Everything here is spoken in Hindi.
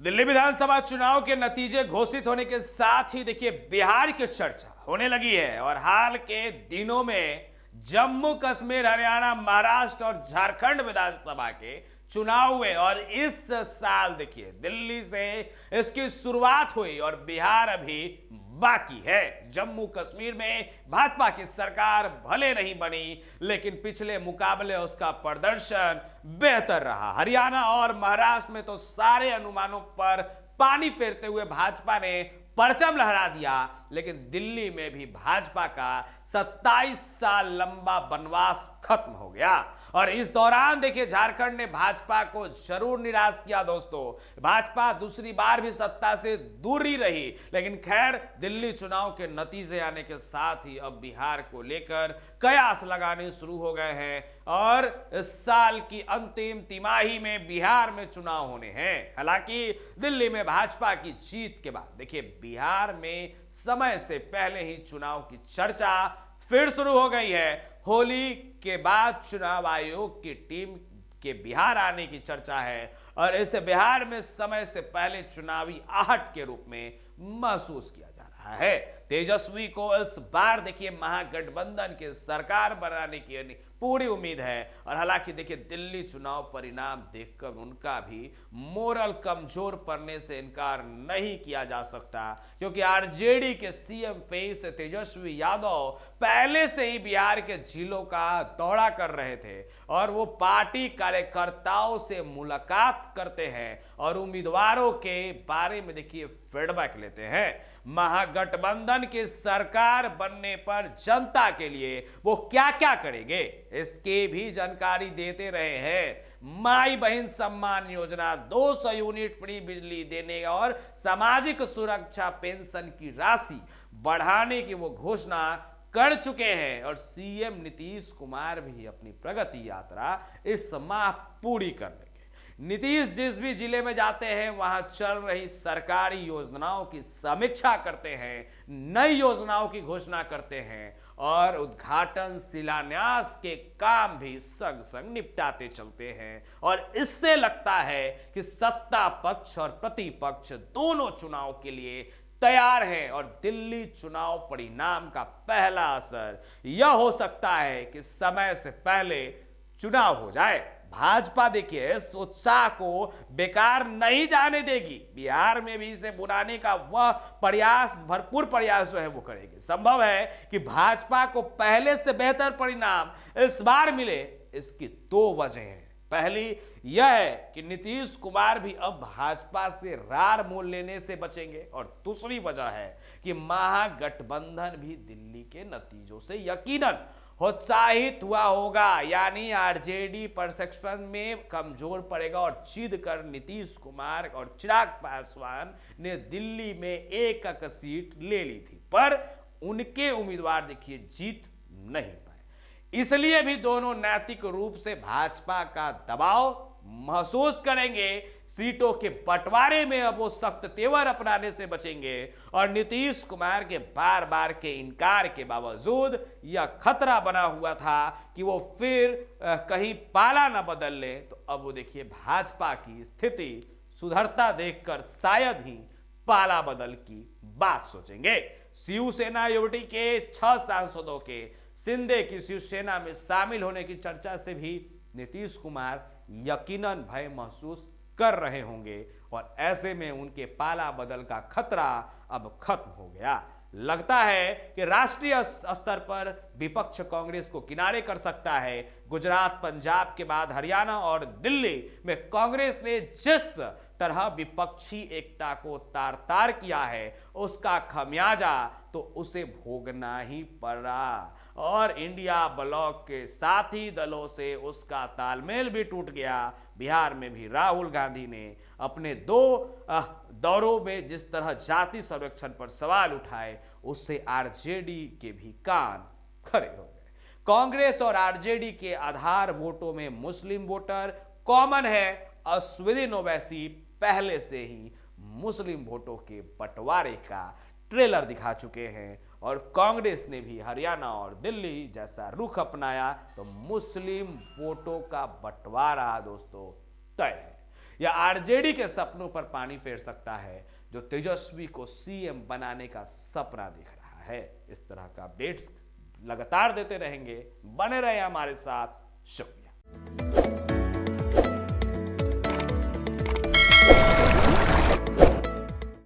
दिल्ली विधानसभा चुनाव के नतीजे घोषित होने के साथ ही देखिए बिहार की चर्चा होने लगी है और हाल के दिनों में जम्मू कश्मीर, हरियाणा, महाराष्ट्र और झारखंड विधानसभा के चुनाव हुए और इस साल देखिए दिल्ली से इसकी शुरुआत हुई और बिहार अभी बाकी है। जम्मू कश्मीर में भाजपा की सरकार भले नहीं बनी, लेकिन पिछले मुकाबले उसका प्रदर्शन बेहतर रहा। हरियाणा और महाराष्ट्र में तो सारे अनुमानों पर पानी फेरते हुए भाजपा ने परचम लहरा दिया, लेकिन दिल्ली में भी भाजपा का 27 साल लंबा वनवास खत्म हो गया और इस दौरान देखिए झारखंड ने भाजपा को जरूर निराश किया। दोस्तों, भाजपा दूसरी बार भी सत्ता से दूर ही रही, लेकिन खैर दिल्ली चुनाव के नतीजे आने के साथ ही अब बिहार को लेकर कयास लगाने शुरू हो गए हैं और इस साल की अंतिम तिमाही में बिहार में चुनाव होने हैं। हालांकि दिल्ली में भाजपा की जीत के बाद देखिए बिहार में समय से पहले ही चुनाव की चर्चा फिर शुरू हो गई है। होली के बाद चुनाव आयोग की टीम के बिहार आने की चर्चा है और इसे बिहार में समय से पहले चुनावी आहट के रूप में महसूस किया जा रहा है। तेजस्वी को इस बार देखिए महागठबंधन के सरकार बनाने की पूरी उम्मीद है और हालांकि देखिए दिल्ली चुनाव परिणाम देखकर उनका भी मोरल कमजोर पड़ने से इनकार नहीं किया जा सकता, क्योंकि आरजेडी के सीएम फेस तेजस्वी यादव पहले से ही बिहार के जिलों का दौरा कर रहे थे और वो पार्टी कार्यकर्ताओं से मुलाकात करते हैं और उम्मीदवारों के बारे में देखिए फीडबैक लेते हैं। महागठबंधन की सरकार बनने पर जनता के लिए वो क्या क्या करेंगे, इसकी भी जानकारी देते रहे हैं। माई बहन सम्मान योजना, 200 यूनिट फ्री बिजली देने और सामाजिक सुरक्षा पेंशन की राशि बढ़ाने की वो घोषणा कर चुके हैं और सीएम नीतीश कुमार भी अपनी प्रगति यात्रा इस माह पूरी कर लेंगे। नीतीश जिस भी जिले में जाते हैं वहां चल रही सरकारी योजनाओं की समीक्षा करते हैं, नई योजनाओं की घोषणा करते हैं और उद्घाटन शिलान्यास के काम भी संग संग निपटाते चलते हैं और इससे लगता है कि सत्ता पक्ष और प्रतिपक्ष दोनों चुनाव के लिए तैयार हैं और दिल्ली चुनाव परिणाम का पहला असर यह हो सकता है कि समय से पहले चुनाव हो जाए। भाजपा देखिए इस उत्साह को बेकार नहीं जाने देगी। बिहार में भी इसे बुलाने का वह प्रयास, भरपूर प्रयास जो है वो करेगी। संभव है कि भाजपा को पहले से बेहतर परिणाम इस बार मिले। इसकी दो वजह हैं। पहली यह है कि नीतीश कुमार भी अब भाजपा से रार मोल लेने से बचेंगे और दूसरी वजह है कि महागठबंधन भी दिल्ली के नतीजों से यकीनन उत्साहित हुआ होगा, यानी आरजेडी परसेप्शन में कमजोर पड़ेगा और जीत कर नीतीश कुमार और चिराग पासवान ने दिल्ली में एक सीट ले ली थी, पर उनके उम्मीदवार देखिए जीत नहीं पाए। इसलिए भी दोनों नैतिक रूप से भाजपा का दबाव महसूस करेंगे। सीटों के बंटवारे में अब वो सख्त तेवर अपनाने से बचेंगे और नीतीश कुमार के बार बार के इनकार के बावजूद यह खतरा बना हुआ था कि वो फिर कहीं पाला न बदल ले, तो अब वो देखिए भाजपा की स्थिति सुधरता देखकर शायद ही पाला बदल की बात सोचेंगे। शिवसेना युवती के 6 सांसदों के शिंदे की शिवसेना में शामिल होने की चर्चा से भी नीतीश कुमार यकीनन भय महसूस कर रहे होंगे और ऐसे में उनके पाला बदल का खतरा अब खत्म हो गया। लगता है कि राष्ट्रीय स्तर पर विपक्ष कांग्रेस को किनारे कर सकता है। गुजरात, पंजाब के बाद हरियाणा और दिल्ली में कांग्रेस ने जिस तरह विपक्षी एकता को तार तार किया है, उसका खमियाजा तो उसे भोगना ही पड़ा और इंडिया ब्लॉक के साथी दलों से उसका तालमेल भी टूट गया। बिहार में भी राहुल गांधी ने अपने 2 दौरों में जिस तरह जाति सर्वेक्षण पर सवाल उठाए, उससे आरजेडी के भी कान खड़े हो गए। कांग्रेस और आरजेडी के आधार वोटों में मुस्लिम वोटर कॉमन है। अश्विनी ओवैसी पहले से ही मुस्लिम वोटों के बंटवारे का ट्रेलर दिखा चुके हैं और कांग्रेस ने भी हरियाणा और दिल्ली जैसा रुख अपनाया तो मुस्लिम वोटों का बंटवारा दोस्तों तय है। या आरजेडी के सपनों पर पानी फेर सकता है, जो तेजस्वी को सीएम बनाने का सपना दिख रहा है। इस तरह का अपडेट्स लगातार देते रहेंगे, बने रहे हमारे साथ। शुक्रिया।